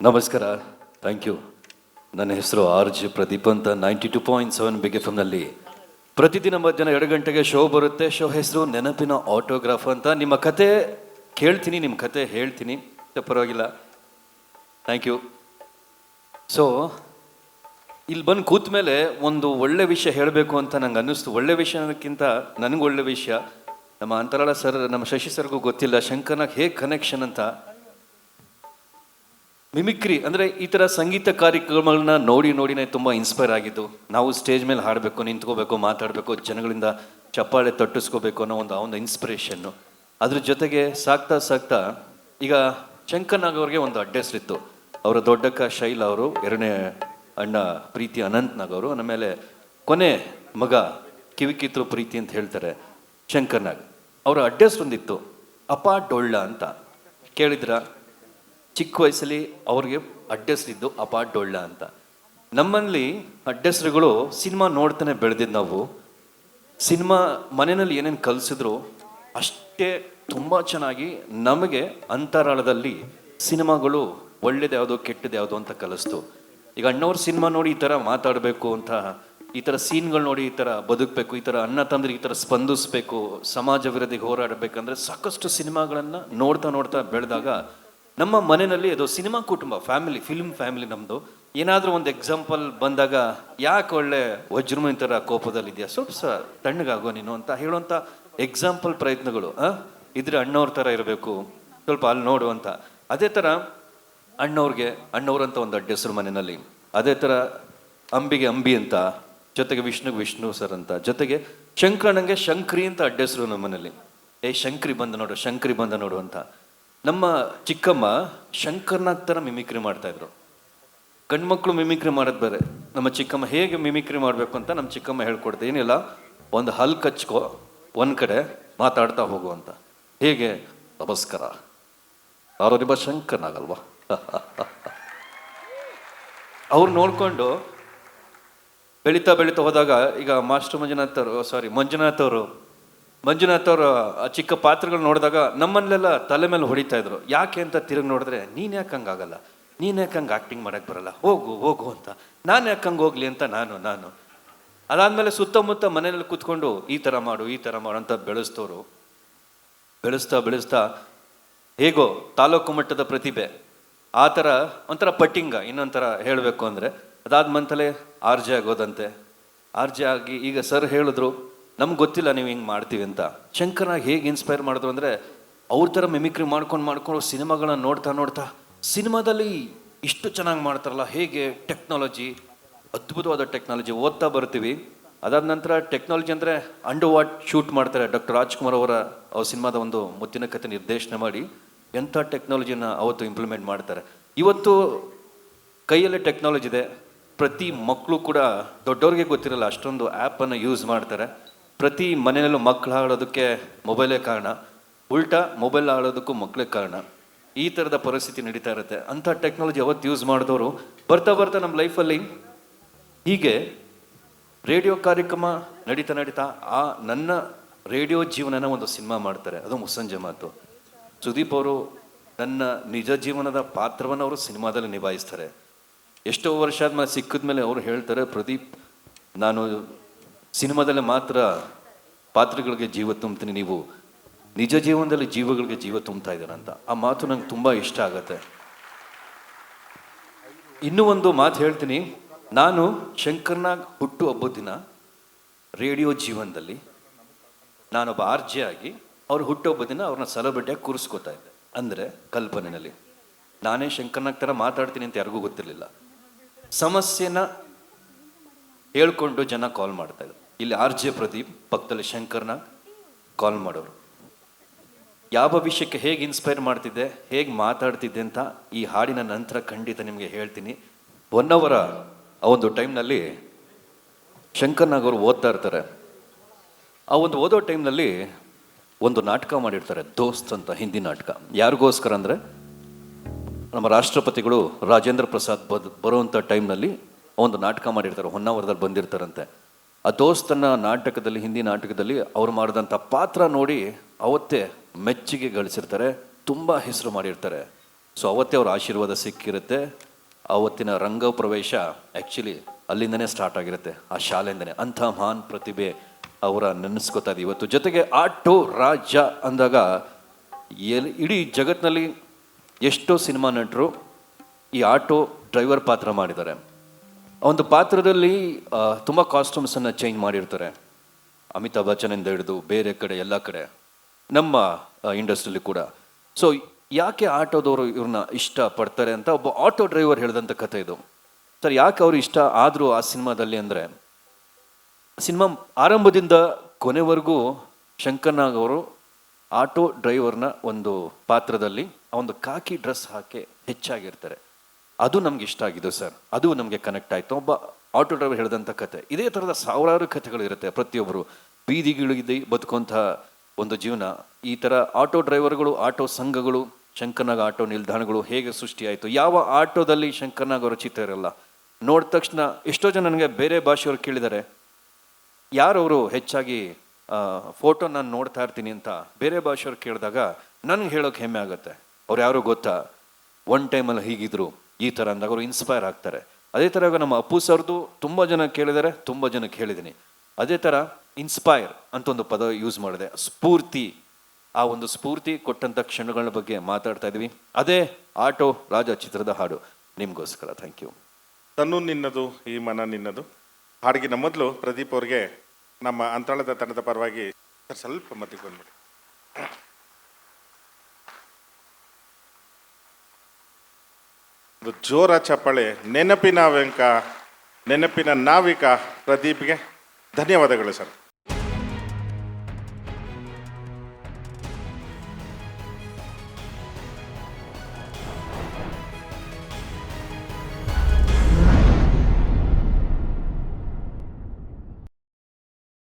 ನಮಸ್ಕಾರ, thank you. ನನ್ನ ಹೆಸರು RJ ಪ್ರದೀಪ್ ಅಂತ. 92.7 ಬಿಗ್ ಎಫ್ಎಮ್ನಲ್ಲಿ ಪ್ರತಿದಿನ ಮಧ್ಯಾಹ್ನ 2 ಗಂಟೆಗೆ ಶೋ ಬರುತ್ತೆ. ಶೋ ಹೆಸರು ನೆನಪಿನ ಆಟೋಗ್ರಾಫ್ ಅಂತ. ನಿಮ್ಮ ಕತೆ ಕೇಳ್ತೀನಿ, ನಿಮ್ಮ ಕತೆ ಹೇಳ್ತೀನಿ, ಪರವಾಗಿಲ್ಲ. Thank you. ಸೊ ಇಲ್ಲಿ ಬಂದು ಕೂತ ಮೇಲೆ ಒಂದು ಒಳ್ಳೆ ವಿಷಯ ಹೇಳಬೇಕು ಅಂತ ನಂಗೆ ಅನ್ನಿಸ್ತು. ಒಳ್ಳೆ ವಿಷಯಕ್ಕಿಂತ ನನಗೆ ಒಳ್ಳೆ ವಿಷಯ ನಮ್ಮ ಅಂತರಾಳ ಸರ್, ನಮ್ಮ ಶಶಿ ಸರ್ಗೂ ಗೊತ್ತಿಲ್ಲ ಶಂಕರ್ನಾಗ್ ಹೇಗೆ ಕನೆಕ್ಷನ್ ಅಂತ. ಮಿಮಿಕ್ರಿ ಅಂದರೆ ಈ ಥರ ಸಂಗೀತ ಕಾರ್ಯಕ್ರಮಗಳನ್ನ ನೋಡಿನೇ ತುಂಬ ಇನ್ಸ್ಪೈರ್ ಆಗಿದ್ದು. ನಾವು ಸ್ಟೇಜ್ ಮೇಲೆ ಹಾಡಬೇಕು, ನಿಂತ್ಕೋಬೇಕು, ಮಾತಾಡಬೇಕು, ಜನಗಳಿಂದ ಚಪ್ಪಾಳೆ ತಟ್ಟಿಸ್ಕೋಬೇಕು ಅನ್ನೋ ಒಂದು ಇನ್ಸ್ಪಿರೇಷನ್ನು. ಅದ್ರ ಜೊತೆಗೆ ಸಾಕ್ತಾ ಈಗ ಶಂಕರ್ನಾಗ್ ಅವ್ರಿಗೆ ಒಂದು ಅಡ್ರೆಸ್ಲಿತ್ತು. ಅವರ ದೊಡ್ಡಕ್ಕ ಶೈಲ ಅವರು, ಎರಡನೇ ಅಣ್ಣ ಪ್ರೀತಿ ಅನಂತ್ನಾಗ್ ಅವರು, ಆಮೇಲೆ ಕೊನೆ ಮಗ ಕಿವಿಕಿತ್ರು ಪ್ರೀತಿ ಅಂತ ಹೇಳ್ತಾರೆ ಶಂಕರ್ನಾಗ್. ಅವರ ಅಡ್ರೆಸ್ ಒಂದಿತ್ತು, ಅಪ್ಪ ಡೊಳ್ಳ ಅಂತ. ಕೇಳಿದ್ರ? ಚಿಕ್ಕ ವಯಸ್ಸಲ್ಲಿ ಅವ್ರಿಗೆ ಅಡ್ಡೆಸ್ರಿದ್ದು ಅಪ್ಪ ಡೊಳ್ಳ ಅಂತ. ನಮ್ಮಲ್ಲಿ ಅಡ್ಡೆಸ್ರುಗಳು ಸಿನಿಮಾ ನೋಡ್ತಾನೆ ಬೆಳೆದಿದ್ದು ನಾವು. ಸಿನಿಮಾ ಮನೆಯಲ್ಲಿ ಏನೇನು ಕಲಿಸಿದ್ರು ಅಷ್ಟೇ ತುಂಬ ಚೆನ್ನಾಗಿ ನಮಗೆ ಅಂತರಾಳದಲ್ಲಿ ಸಿನಿಮಾಗಳು ಒಳ್ಳೇದು ಯಾವುದೋ ಕೆಟ್ಟದ್ದು ಯಾವುದೋ ಅಂತ ಕಲಿಸ್ತು. ಈಗ ಅಣ್ಣವ್ರ ಸಿನಿಮಾ ನೋಡಿ ಈ ಥರ ಮಾತಾಡಬೇಕು ಅಂತ, ಈ ಥರ ಸೀನ್ಗಳು ನೋಡಿ ಈ ಥರ ಬದುಕಬೇಕು, ಈ ಥರ ಅಣ್ಣ ತಂದ್ರಿಗೆ ಈ ಥರ ಸ್ಪಂದಿಸ್ಬೇಕು, ಸಮಾಜ ವಿರೋಧಿಗೆ ಹೋರಾಡಬೇಕಂದ್ರೆ ಸಾಕಷ್ಟು ಸಿನಿಮಾಗಳನ್ನು ನೋಡ್ತಾ ಬೆಳೆದಾಗ ನಮ್ಮ ಮನೆಯಲ್ಲಿ ಅದು ಸಿನಿಮಾ ಕುಟುಂಬ, ಫಿಲ್ಮ್ ಫ್ಯಾಮಿಲಿ ನಮ್ಮದು. ಏನಾದರೂ ಒಂದು ಎಕ್ಸಾಂಪಲ್ ಬಂದಾಗ, ಯಾಕೆ ಒಳ್ಳೆ ವಜ್ರಮುನಿ ಥರ ಕೋಪದಲ್ಲಿದೆಯಾ, ಸ್ವಲ್ಪ ತಣ್ಣಗಾಗೋ ನೀನು ಅಂತ ಹೇಳುವಂಥ ಎಕ್ಸಾಂಪಲ್ ಪ್ರಯತ್ನಗಳು ಇದ್ರೆ ಅಣ್ಣವ್ರ ಥರ ಇರಬೇಕು, ಸ್ವಲ್ಪ ಅಲ್ಲಿ ನೋಡು ಅಂತ. ಅದೇ ಥರ ಅಣ್ಣವ್ರಂತ ಒಂದು ಅಡ್ಡೆಸರು ಮನೆಯಲ್ಲಿ. ಅದೇ ಥರ ಅಂಬಿಗೆ ಅಂಬಿ ಅಂತ, ಜೊತೆಗೆ ವಿಷ್ಣು ಸರ್ ಅಂತ, ಜೊತೆಗೆ ಶಂಕರಣ್ಣಂಗೆ ಶಂಕ್ರಿ ಅಂತ ಅಡ್ಡೆಸರು ನಮ್ಮ ಮನೇಲಿ. ಶಂಕ್ರಿ ಬಂದ ನೋಡು ಅಂತ. ನಮ್ಮ ಚಿಕ್ಕಮ್ಮ ಶಂಕರ್ನಾಗ್ ಥರ ಮಿಮಿಕ್ರಿ ಮಾಡ್ತಾಯಿದ್ರು. ಗಂಡ್ಮಕ್ಳು ಮಿಮಿಕ್ರಿ ಮಾಡೋದು ಬೇರೆ, ನಮ್ಮ ಚಿಕ್ಕಮ್ಮ ಹೇಗೆ ಮಿಮಿಕ್ರಿ ಮಾಡಬೇಕು ಅಂತ ನಮ್ಮ ಚಿಕ್ಕಮ್ಮ ಹೇಳ್ಕೊಡ್ತೆ. ಏನಿಲ್ಲ, ಒಂದು ಹಲ್ ಕಚ್ಕೋ, ಒಂದು ಕಡೆ ಮಾತಾಡ್ತಾ ಹೋಗು ಅಂತ. ಹೇಗೆ? ನಮಸ್ಕಾರ, ಯಾರೋ ನಿಮ್ಮ ಶಂಕರ್ನಾಗಲ್ವಾ? ಅವ್ರು ನೋಡಿಕೊಂಡು ಬೆಳೀತಾ ಹೋದಾಗ, ಈಗ ಮಾಸ್ಟರ್ ಮಂಜುನಾಥ್ ಅವರು ಆ ಚಿಕ್ಕ ಪಾತ್ರಗಳು ನೋಡಿದಾಗ ನಮ್ಮನ್ನೆಲ್ಲ ತಲೆ ಮೇಲೆ ಹೊಡಿತಾ ಇದ್ರು. ಯಾಕೆ ಅಂತ ತಿರುಗಿ ನೋಡಿದ್ರೆ, ನೀನು ಯಾಕೆ ಹಂಗಾಗಲ್ಲ, ನೀನು ಯಾಕೆ ಹಂಗೆ ಆ್ಯಕ್ಟಿಂಗ್ ಮಾಡೋಕ್ಕೆ ಬರಲ್ಲ, ಹೋಗು ಅಂತ. ನಾನು ಯಾಕೆ ಹಂಗೆ ಹೋಗ್ಲಿ ಅಂತ ನಾನು ಅದಾದಮೇಲೆ ಸುತ್ತಮುತ್ತ ಮನೆಯಲ್ಲಿ ಕೂತ್ಕೊಂಡು ಈ ಥರ ಮಾಡು ಅಂತ ಬೆಳೆಸ್ತವ್ರು. ಬೆಳೆಸ್ತಾ ಹೇಗೋ ತಾಲೂಕು ಮಟ್ಟದ ಪ್ರತಿಭೆ, ಆ ಥರ ಒಂಥರ ಪಟ್ಟಿಂಗ. ಇನ್ನೊಂಥರ ಹೇಳಬೇಕು ಅಂದರೆ ಅದಾದ್ಮಂತಲೇ RJ ಆಗೋದಂತೆ. RJ ಆಗಿ ಈಗ ಸರ್ ಹೇಳಿದ್ರು, ನಮ್ಗೆ ಗೊತ್ತಿಲ್ಲ ನೀವು ಹಿಂಗೆ ಮಾಡ್ತೀವಿ ಅಂತ. ಶಂಕರ್ನಾಗ್ ಹೇಗೆ ಇನ್ಸ್ಪೈರ್ ಮಾಡಿದ್ರು ಅಂದರೆ, ಅವ್ರ ಥರ ಮಿಮಿಕ್ರಿ ಮಾಡ್ಕೊಂಡು ಸಿನಿಮಾಗಳನ್ನ ನೋಡ್ತಾ ಸಿನಿಮಾದಲ್ಲಿ ಇಷ್ಟು ಚೆನ್ನಾಗಿ ಮಾಡ್ತಾರಲ್ಲ, ಹೇಗೆ ಟೆಕ್ನಾಲಜಿ, ಅದ್ಭುತವಾದ ಟೆಕ್ನಾಲಜಿ. ಓದ್ತಾ ಬರ್ತೀವಿ. ಅದಾದ ನಂತರ ಟೆಕ್ನಾಲಜಿ ಅಂದರೆ ಅಂಡರ್ ವಾಟ್ ಶೂಟ್ ಮಾಡ್ತಾರೆ. ಡಾಕ್ಟರ್ ರಾಜ್ಕುಮಾರ್ ಅವ್ರ ಸಿನಿಮಾದ ಒಂದು ಮುತ್ತಿನ ಕಥೆ ನಿರ್ದೇಶನ ಮಾಡಿ ಎಂಥ ಟೆಕ್ನಾಲಜಿನ ಅವತ್ತು ಇಂಪ್ಲಿಮೆಂಟ್ ಮಾಡ್ತಾರೆ. ಇವತ್ತು ಕೈಯಲ್ಲೇ ಟೆಕ್ನಾಲಜಿ ಇದೆ. ಪ್ರತಿ ಮಕ್ಕಳು ಕೂಡ, ದೊಡ್ಡವ್ರಿಗೆ ಗೊತ್ತಿರಲ್ಲ ಅಷ್ಟೊಂದು ಆ್ಯಪನ್ನು ಯೂಸ್ ಮಾಡ್ತಾರೆ. ಪ್ರತಿ ಮನೆಯಲ್ಲೂ ಮಕ್ಕಳು ಆಡೋದಕ್ಕೆ ಮೊಬೈಲೇ ಕಾರಣ, ಉಲ್ಟಾ ಮೊಬೈಲ್ ಆಡೋದಕ್ಕೂ ಮಕ್ಕಳೇ ಕಾರಣ. ಈ ಥರದ ಪರಿಸ್ಥಿತಿ ನಡೀತಾ ಇರುತ್ತೆ. ಅಂಥ ಟೆಕ್ನಾಲಜಿ ಅವತ್ತು ಯೂಸ್ ಮಾಡಿದವರು ಬರ್ತಾ ನಮ್ಮ ಲೈಫಲ್ಲಿ ಹೀಗೆ ರೇಡಿಯೋ ಕಾರ್ಯಕ್ರಮ ನಡೀತಾ ಆ ನನ್ನ ರೇಡಿಯೋ ಜೀವನನ ಒಂದು ಸಿನಿಮಾ ಮಾಡ್ತಾರೆ. ಅದು ಮುಸ್ಸಂಜೆ ಮಾತು. ಸುದೀಪ್ ಅವರು ನನ್ನ ನಿಜ ಜೀವನದ ಪಾತ್ರವನ್ನು ಅವರು ಸಿನಿಮಾದಲ್ಲಿ ನಿಭಾಯಿಸ್ತಾರೆ. ಎಷ್ಟೋ ವರ್ಷ ಆದ್ಮೇಲೆ ಸಿಕ್ಕಿದ್ಮೇಲೆ ಅವರು ಹೇಳ್ತಾರೆ, ಪ್ರದೀಪ್, ನಾನು ಸಿನಿಮಾದಲ್ಲಿ ಮಾತ್ರ ಪಾತ್ರಗಳಿಗೆ ಜೀವ ತುಂಬ್ತೀನಿ, ನೀವು ನಿಜ ಜೀವನದಲ್ಲಿ ಜೀವಗಳಿಗೆ ಜೀವ ತುಂಬ್ತಾ ಇದ್ದೀರ ಅಂತ. ಆ ಮಾತು ನಂಗೆ ತುಂಬ ಇಷ್ಟ ಆಗತ್ತೆ. ಇನ್ನೂ ಒಂದು ಮಾತು ಹೇಳ್ತೀನಿ. ನಾನು ಶಂಕರ್ನಾಗ್ ಹುಟ್ಟು ಹಬ್ಬದ ದಿನ ರೇಡಿಯೋ ಜೀವನದಲ್ಲಿ ನಾನೊಬ್ಬ RJ ಆಗಿ ಅವ್ರ ಹುಟ್ಟುಹಬ್ಬದ ದಿನ ಅವ್ರನ್ನ ಸೆಲೆಬ್ರಿಟಿಯಾಗಿ ಕೂರಿಸ್ಕೋತಾ ಇದ್ದೆ. ಅಂದರೆ ಕಲ್ಪನೆಯಲ್ಲಿ ನಾನೇ ಶಂಕರ್ನಾಗ್ ಥರ ಮಾತಾಡ್ತೀನಿ ಅಂತ ಯಾರಿಗೂ ಗೊತ್ತಿರಲಿಲ್ಲ. ಸಮಸ್ಯೆನ ಹೇಳ್ಕೊಂಡು ಜನ ಕಾಲ್ ಮಾಡ್ತಾಯಿದ್ರು. ಇಲ್ಲಿ RJ ಪ್ರದೀಪ್, ಪಕ್ಕದಲ್ಲಿ ಶಂಕರ್ನಾಗ್ ಕಾಲ್ ಮಾಡೋರು. ಯಾವ ವಿಷಯಕ್ಕೆ ಹೇಗೆ ಇನ್ಸ್ಪೈರ್ ಮಾಡ್ತಿದ್ದೆ, ಹೇಗೆ ಮಾತಾಡ್ತಿದ್ದೆ ಅಂತ ಈ ಹಾಡಿನ ನಂತರ ಖಂಡಿತ ನಿಮಗೆ ಹೇಳ್ತೀನಿ. 1 hour ಆ ಒಂದು ಟೈಮ್ನಲ್ಲಿ ಶಂಕರ್ನಾಗ್ ಅವರು ಓದ್ತಾ ಇರ್ತಾರೆ. ಆ ಒಂದು ಓದೋ ಟೈಮ್ನಲ್ಲಿ ಒಂದು ನಾಟಕ ಮಾಡಿರ್ತಾರೆ, ದೋಸ್ತ್ ಅಂತ, ಹಿಂದಿ ನಾಟಕ. ಯಾರಿಗೋಸ್ಕರ ಅಂದರೆ ನಮ್ಮ ರಾಷ್ಟ್ರಪತಿಗಳು ರಾಜೇಂದ್ರ ಪ್ರಸಾದ್ ಬರುವಂಥ ಟೈಮ್ನಲ್ಲಿ ಒಂದು ನಾಟಕ ಮಾಡಿರ್ತಾರೆ, ಹೊನ್ನಾವರದಲ್ಲಿ ಬಂದಿರ್ತಾರಂತೆ. ಆ ದೋಸ್ತನ ನಾಟಕದಲ್ಲಿ, ಹಿಂದಿ ನಾಟಕದಲ್ಲಿ ಅವ್ರು ಮಾಡಿದಂಥ ಪಾತ್ರ ನೋಡಿ ಅವತ್ತೇ ಮೆಚ್ಚುಗೆ ಗಳಿಸಿರ್ತಾರೆ, ತುಂಬ ಹೆಸರು ಮಾಡಿರ್ತಾರೆ. ಸೊ ಅವತ್ತೇ ಅವ್ರ ಆಶೀರ್ವಾದ ಸಿಕ್ಕಿರುತ್ತೆ. ಅವತ್ತಿನ ರಂಗ ಪ್ರವೇಶ ಆ್ಯಕ್ಚುಲಿ ಅಲ್ಲಿಂದನೇ ಸ್ಟಾರ್ಟ್ ಆಗಿರುತ್ತೆ, ಆ ಶಾಲೆಯಿಂದನೇ. ಅಂಥ ಮಹಾನ್ ಪ್ರತಿಭೆ ಅವರ ನೆನೆಸ್ಕೊತಾ ಇದೆ ಇವತ್ತು. ಜೊತೆಗೆ ಆಟೋ ರಾಜ ಅಂದಾಗ ಇಡೀ ಜಗತ್ತಿನಲ್ಲಿ ಎಷ್ಟೋ ಸಿನಿಮಾ ನಟರು ಈ ಆಟೋ ಡ್ರೈವರ್ ಪಾತ್ರ ಮಾಡಿದ್ದಾರೆ. ಆ ಒಂದು ಪಾತ್ರದಲ್ಲಿ ತುಂಬ ಕಾಸ್ಟ್ಯೂಮ್ಸನ್ನು ಚೇಂಜ್ ಮಾಡಿರ್ತಾರೆ. ಅಮಿತಾಬ್ ಬಚ್ಚನಿಂದ ಹಿಡಿದು ಬೇರೆ ಕಡೆ ಎಲ್ಲ ಕಡೆ ನಮ್ಮ ಇಂಡಸ್ಟ್ರಿಯಲ್ಲಿ ಕೂಡ. ಸೊ ಯಾಕೆ ಆಟೋದವರು ಇವ್ರನ್ನ ಇಷ್ಟಪಡ್ತಾರೆ ಅಂತ ಒಬ್ಬ ಆಟೋ ಡ್ರೈವರ್ ಹೇಳಿದಂಥ ಕಥೆ ಇದು. ಸರ್ ಯಾಕೆ ಅವರು ಇಷ್ಟ ಆದರೂ ಆ ಸಿನಿಮಾದಲ್ಲಿ ಅಂದರೆ, ಸಿನಿಮಾ ಆರಂಭದಿಂದ ಕೊನೆವರೆಗೂ ಶಂಕರ್ ನಾಗ್ ಅವರು ಆಟೋ ಡ್ರೈವರ್ನ ಒಂದು ಪಾತ್ರದಲ್ಲಿ ಆ ಒಂದು ಕಾಕಿ ಡ್ರೆಸ್ ಹಾಕಿ ಹೆಚ್ಚಾಗಿರ್ತಾರೆ. ಅದು ನಮ್ಗೆ ಇಷ್ಟ ಆಗಿದ್ದು ಸರ್, ಅದು ನಮಗೆ ಕನೆಕ್ಟ್ ಆಯಿತು. ಒಬ್ಬ ಆಟೋ ಡ್ರೈವರ್ ಹೇಳಿದಂಥ ಕತೆ. ಇದೇ ಥರದ ಸಾವಿರಾರು ಕಥೆಗಳಿರುತ್ತೆ. ಪ್ರತಿಯೊಬ್ಬರು ಬೀದಿಗಿಳಿದು ಬದುಕುವಂಥ ಒಂದು ಜೀವನ. ಈ ಥರ ಆಟೋ ಡ್ರೈವರ್ಗಳು, ಆಟೋ ಸಂಘಗಳು, ಶಂಕರ್ನಾಗ್ ಆಟೋ ನಿಲ್ದಾಣಗಳು ಹೇಗೆ ಸೃಷ್ಟಿಯಾಯಿತು, ಯಾವ ಆಟೋದಲ್ಲಿ ಶಂಕರ್ನಾಗ್ ಅವರ ಚಿತ್ರ ಇರಲ್ಲ. ನೋಡಿದ ತಕ್ಷಣ ಎಷ್ಟೋ ಜನ ನನಗೆ ಬೇರೆ ಭಾಷೆಯವ್ರು ಕೇಳಿದ್ದಾರೆ, ಯಾರವರು ಹೆಚ್ಚಾಗಿ ಫೋಟೋ ನಾನು ನೋಡ್ತಾ ಇರ್ತೀನಿ ಅಂತ ಬೇರೆ ಭಾಷೆಯವ್ರು ಕೇಳಿದಾಗ ನನಗೆ ಹೇಳೋಕೆ ಹೆಮ್ಮೆ ಆಗುತ್ತೆ. ಅವ್ರು ಯಾರು ಗೊತ್ತಾ, ಒನ್ ಟೈಮಲ್ಲಿ ಹೀಗಿದ್ರು ಈ ಥರ ಅಂದಾಗ ಅವರು ಇನ್ಸ್ಪೈರ್ ಆಗ್ತಾರೆ. ಅದೇ ಥರ ನಮ್ಮ ಅಪ್ಪು ಸರ್ದು ತುಂಬ ಜನ ಕೇಳಿದ್ದಾರೆ, ತುಂಬ ಜನಕ್ಕೆ ಹೇಳಿದ್ದೀನಿ. ಅದೇ ಥರ ಇನ್ಸ್ಪೈರ್ ಅಂತ ಒಂದು ಪದ ಯೂಸ್ ಮಾಡಿದೆ. ಸ್ಫೂರ್ತಿ, ಆ ಒಂದು ಸ್ಫೂರ್ತಿ ಕೊಟ್ಟಂಥ ಕ್ಷಣಗಳ ಬಗ್ಗೆ ಮಾತಾಡ್ತಾ ಇದ್ವಿ. ಅದೇ ಆಟೋ ರಾಜ ಚಿತ್ರದ ಹಾಡು ನಿಮಗೋಸ್ಕರ. Thank you. ತನ್ನು ನಿನ್ನದು ಈ ಮನ ನಿನ್ನದು ಹಾಡಿಗಿನ ಮೊದಲು ಪ್ರದೀಪ್ ಅವ್ರಿಗೆ ನಮ್ಮ ಅಂತರಾಳದ ತಂಡದ ಪರವಾಗಿ ಸ್ವಲ್ಪ ಮತ್ತಿಗೆ ಬಂದ್ಬಿಡಿ. ಒಂದು ಜೋರ ಚಪ್ಪಾಳೆ ನೆನಪಿನ ನಾವಿಕ ಪ್ರದೀಪ್ಗೆ ಧನ್ಯವಾದಗಳು ಸರ್.